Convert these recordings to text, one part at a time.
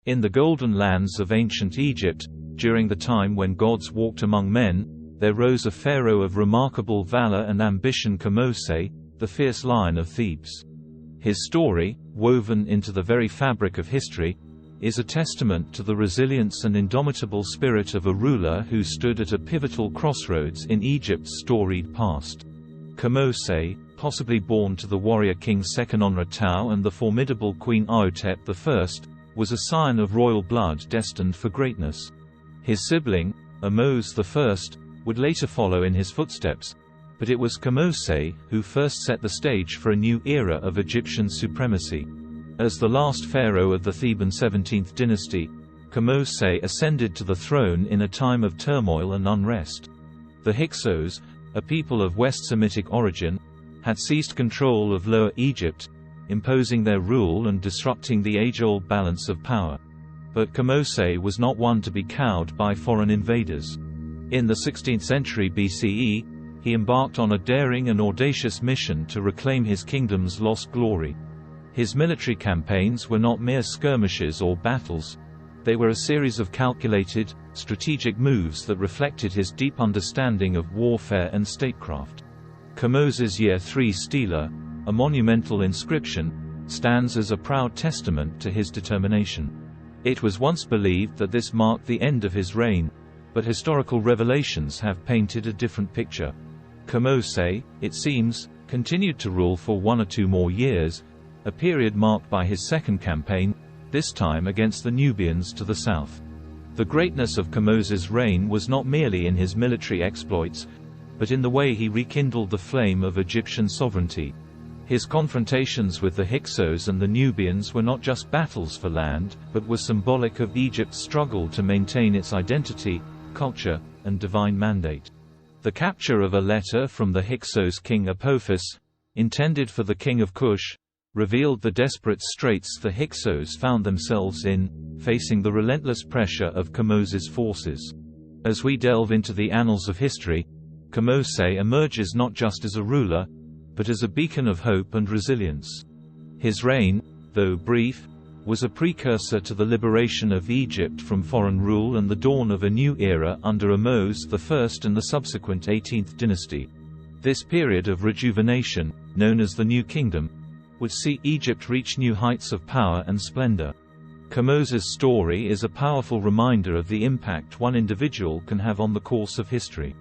In the golden lands of ancient Egypt, during the time when gods walked among men, there rose a pharaoh of remarkable valor and ambition, Kamose, the fierce lion of Thebes. His story, woven into the very fabric of history, is a testament to the resilience and indomitable spirit of a ruler who stood at a pivotal crossroads in Egypt's storied past. Kamose, possibly born to the warrior king Sekhonra-Tau and the formidable queen Aotep I, was a scion of royal blood destined for greatness. His sibling, Ahmose I, would later follow in his footsteps, but it was Kamose who first set the stage for a new era of Egyptian supremacy. As the last pharaoh of the Theban 17th dynasty, Kamose ascended to the throne in a time of turmoil and unrest. The Hyksos, a people of West Semitic origin, had seized control of Lower Egypt, imposing their rule and disrupting the age-old balance of power. But Kamose was not one to be cowed by foreign invaders. In the 16th century BCE, he embarked on a daring and audacious mission to reclaim his kingdom's lost glory. His military campaigns were not mere skirmishes or battles. They were a series of calculated, strategic moves that reflected his deep understanding of warfare and statecraft. Kamoses Year 3 stela, a monumental inscription, stands as a proud testament to his determination. It was once believed that this marked the end of his reign, but historical revelations have painted a different picture. Kamose, it seems, continued to rule for 1 or 2 more years, a period marked by his second campaign, this time against the Nubians to the south. The greatness of Kamoses' reign was not merely in his military exploits, but in the way he rekindled the flame of Egyptian sovereignty. His confrontations with the Hyksos and the Nubians were not just battles for land, but were symbolic of Egypt's struggle to maintain its identity, culture, and divine mandate. The capture of a letter from the Hyksos king Apophis, intended for the king of Kush, revealed the desperate straits the Hyksos found themselves in, facing the relentless pressure of Kamoses' forces. As we delve into the annals of history, Kamose emerges not just as a ruler, but as a beacon of hope and resilience. His reign, though brief, was a precursor to the liberation of Egypt from foreign rule and the dawn of a new era under Ahmose I and the subsequent 18th dynasty. This period of rejuvenation, known as the New Kingdom, would see Egypt reach new heights of power and splendor. Kamoses' story is a powerful reminder of the impact one individual can have on the course of history.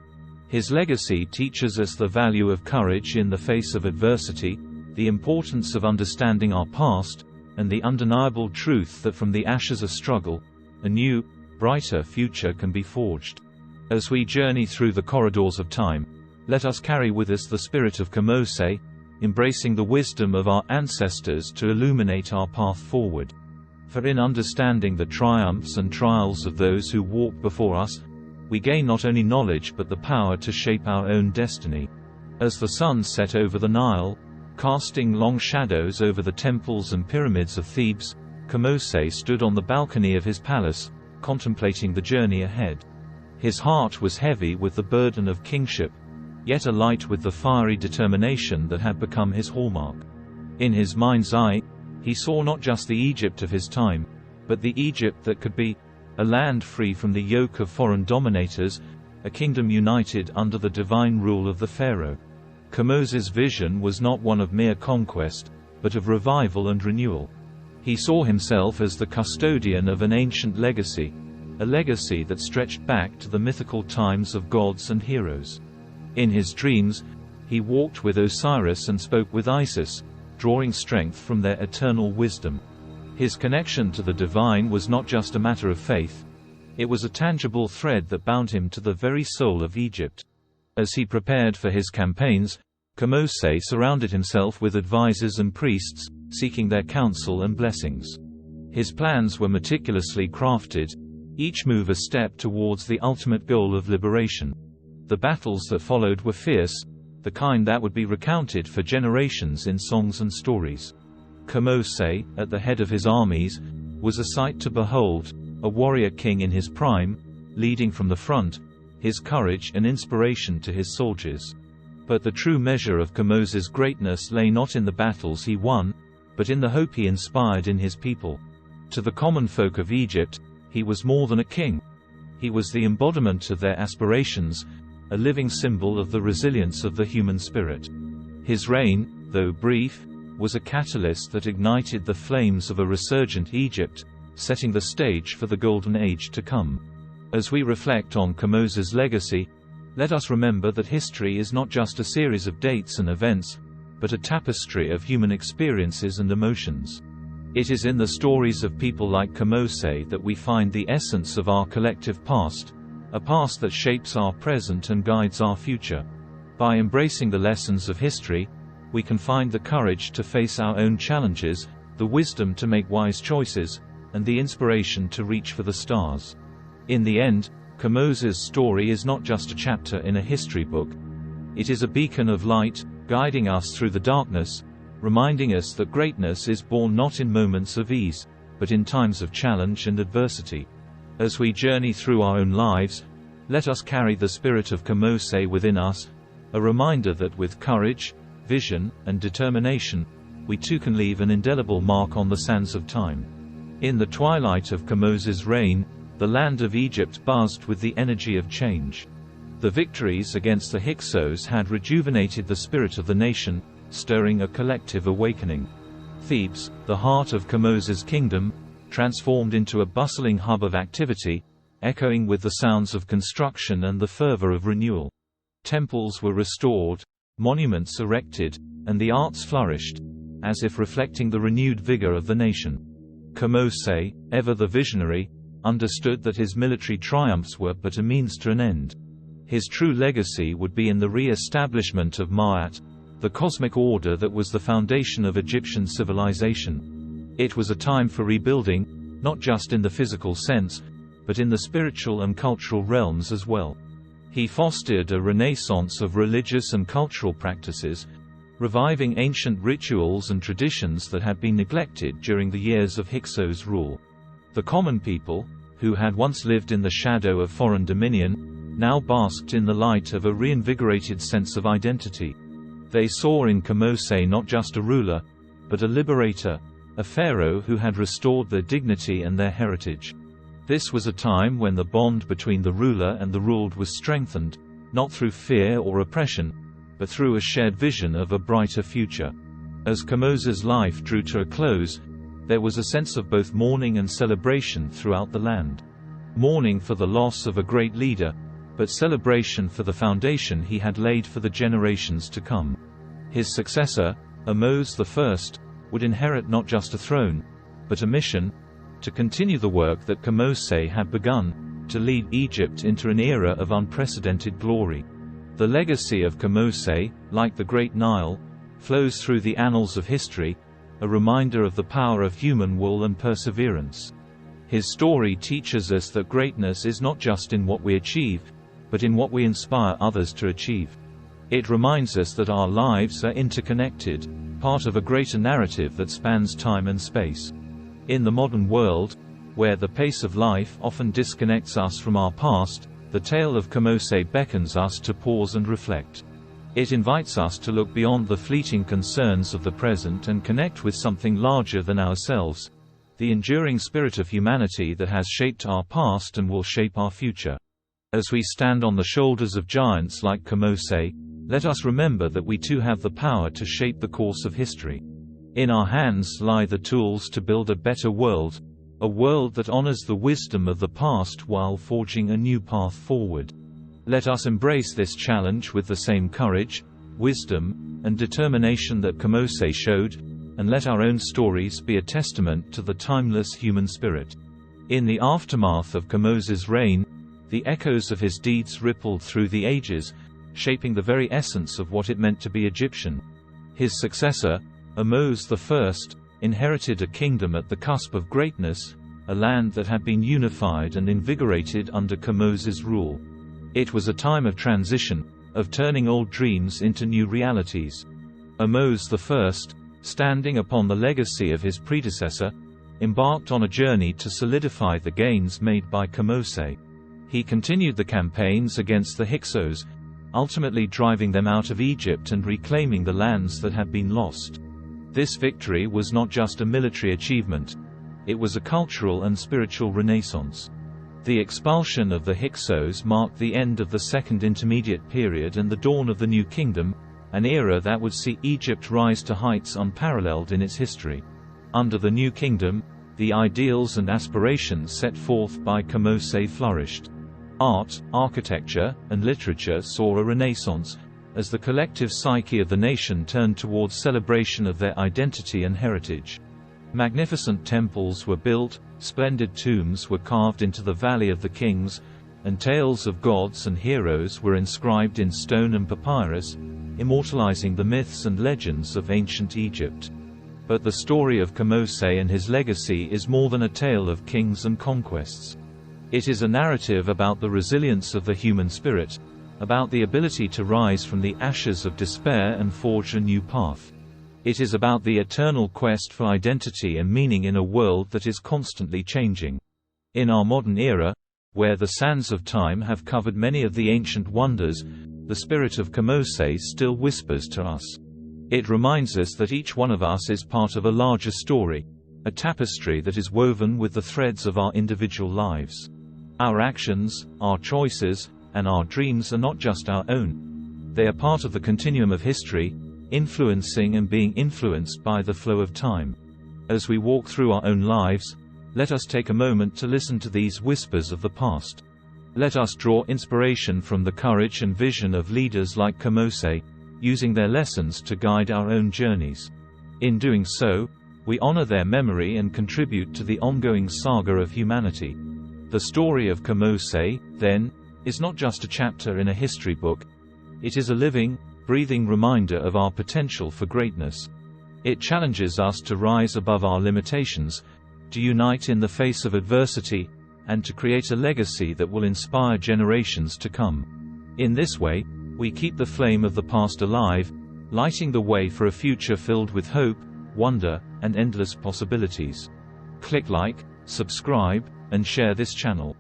His legacy teaches us the value of courage in the face of adversity, the importance of understanding our past, and the undeniable truth that from the ashes of struggle, a new, brighter future can be forged. As we journey through the corridors of time, let us carry with us the spirit of Kamose, embracing the wisdom of our ancestors to illuminate our path forward. For in understanding the triumphs and trials of those who walked before us, we gain not only knowledge but the power to shape our own destiny. As the sun set over the Nile, casting long shadows over the temples and pyramids of Thebes, Kamose stood on the balcony of his palace, contemplating the journey ahead. His heart was heavy with the burden of kingship, yet alight with the fiery determination that had become his hallmark. In his mind's eye, he saw not just the Egypt of his time, but the Egypt that could be, a land free from the yoke of foreign dominators, a kingdom united under the divine rule of the Pharaoh. Kamoses' vision was not one of mere conquest, but of revival and renewal. He saw himself as the custodian of an ancient legacy, a legacy that stretched back to the mythical times of gods and heroes. In his dreams, he walked with Osiris and spoke with Isis, drawing strength from their eternal wisdom. His connection to the divine was not just a matter of faith, it was a tangible thread that bound him to the very soul of Egypt. As he prepared for his campaigns, Kamose surrounded himself with advisors and priests, seeking their counsel and blessings. His plans were meticulously crafted, each move a step towards the ultimate goal of liberation. The battles that followed were fierce, the kind that would be recounted for generations in songs and stories. Kamose, at the head of his armies, was a sight to behold, a warrior king in his prime, leading from the front, his courage an inspiration to his soldiers. But the true measure of Kamoses' greatness lay not in the battles he won, but in the hope he inspired in his people. To the common folk of Egypt, he was more than a king. He was the embodiment of their aspirations, a living symbol of the resilience of the human spirit. His reign, though brief, was a catalyst that ignited the flames of a resurgent Egypt, setting the stage for the Golden Age to come. As we reflect on Kamoses' legacy, let us remember that history is not just a series of dates and events, but a tapestry of human experiences and emotions. It is in the stories of people like Kamose that we find the essence of our collective past, a past that shapes our present and guides our future. By embracing the lessons of history, we can find the courage to face our own challenges, the wisdom to make wise choices, and the inspiration to reach for the stars. In the end, Kamoses' story is not just a chapter in a history book. It is a beacon of light, guiding us through the darkness, reminding us that greatness is born not in moments of ease, but in times of challenge and adversity. As we journey through our own lives, let us carry the spirit of Kamose within us, a reminder that with courage, vision, and determination, we too can leave an indelible mark on the sands of time. In the twilight of Kamoses' reign, the land of Egypt buzzed with the energy of change. The victories against the Hyksos had rejuvenated the spirit of the nation, stirring a collective awakening. Thebes, the heart of Kamoses' kingdom, transformed into a bustling hub of activity, echoing with the sounds of construction and the fervor of renewal. Temples were restored, monuments erected, and the arts flourished, as if reflecting the renewed vigor of the nation. Kamose, ever the visionary, understood that his military triumphs were but a means to an end. His true legacy would be in the re-establishment of Ma'at, the cosmic order that was the foundation of Egyptian civilization. It was a time for rebuilding, not just in the physical sense, but in the spiritual and cultural realms as well. He fostered a renaissance of religious and cultural practices, reviving ancient rituals and traditions that had been neglected during the years of Hyksos' rule. The common people, who had once lived in the shadow of foreign dominion, now basked in the light of a reinvigorated sense of identity. They saw in Kamose not just a ruler, but a liberator, a pharaoh who had restored their dignity and their heritage. This was a time when the bond between the ruler and the ruled was strengthened, not through fear or oppression, but through a shared vision of a brighter future. As Kamoses' life drew to a close, there was a sense of both mourning and celebration throughout the land. Mourning for the loss of a great leader, but celebration for the foundation he had laid for the generations to come. His successor, Kamoses I, would inherit not just a throne, but a mission, to continue the work that Kamose had begun, to lead Egypt into an era of unprecedented glory. The legacy of Kamose, like the Great Nile, flows through the annals of history, a reminder of the power of human will and perseverance. His story teaches us that greatness is not just in what we achieve, but in what we inspire others to achieve. It reminds us that our lives are interconnected, part of a greater narrative that spans time and space. In the modern world, where the pace of life often disconnects us from our past, the tale of Kamose beckons us to pause and reflect. It invites us to look beyond the fleeting concerns of the present and connect with something larger than ourselves, the enduring spirit of humanity that has shaped our past and will shape our future. As we stand on the shoulders of giants like Kamose, let us remember that we too have the power to shape the course of history. In our hands lie the tools to build a better world, a world that honors the wisdom of the past while forging a new path forward. Let us embrace this challenge with the same courage, wisdom, and determination that Kamose showed, and let our own stories be a testament to the timeless human spirit. In the aftermath of Kamoses' reign, the echoes of his deeds rippled through the ages, shaping the very essence of what it meant to be Egyptian. His successor, Kamoses I, inherited a kingdom at the cusp of greatness, a land that had been unified and invigorated under Kamoses' rule. It was a time of transition, of turning old dreams into new realities. Kamoses I, standing upon the legacy of his predecessor, embarked on a journey to solidify the gains made by Kamose. He continued the campaigns against the Hyksos, ultimately driving them out of Egypt and reclaiming the lands that had been lost. This victory was not just a military achievement. It was a cultural and spiritual renaissance. The expulsion of the Hyksos marked the end of the Second Intermediate Period and the dawn of the New Kingdom, an era that would see Egypt rise to heights unparalleled in its history. Under the New Kingdom, the ideals and aspirations set forth by Kamose flourished. Art, architecture, and literature saw a renaissance, as the collective psyche of the nation turned towards celebration of their identity and heritage. Magnificent temples were built, splendid tombs were carved into the Valley of the Kings, and tales of gods and heroes were inscribed in stone and papyrus, immortalizing the myths and legends of ancient Egypt. But the story of Kamose and his legacy is more than a tale of kings and conquests. It is a narrative about the resilience of the human spirit, about the ability to rise from the ashes of despair and forge a new path. It is about the eternal quest for identity and meaning in a world that is constantly changing. In our modern era, where the sands of time have covered many of the ancient wonders, the spirit of Kamose still whispers to us. It reminds us that each one of us is part of a larger story, a tapestry that is woven with the threads of our individual lives. Our actions, our choices, and our dreams are not just our own. They are part of the continuum of history, influencing and being influenced by the flow of time. As we walk through our own lives, let us take a moment to listen to these whispers of the past. Let us draw inspiration from the courage and vision of leaders like Kamose, using their lessons to guide our own journeys. In doing so, we honor their memory and contribute to the ongoing saga of humanity. The story of Kamose, then, is not just a chapter in a history book. It is a living, breathing reminder of our potential for greatness. It challenges us to rise above our limitations, to unite in the face of adversity, and to create a legacy that will inspire generations to come. In this way, we keep the flame of the past alive, lighting the way for a future filled with hope, wonder, and endless possibilities. Click like, subscribe, and share this channel.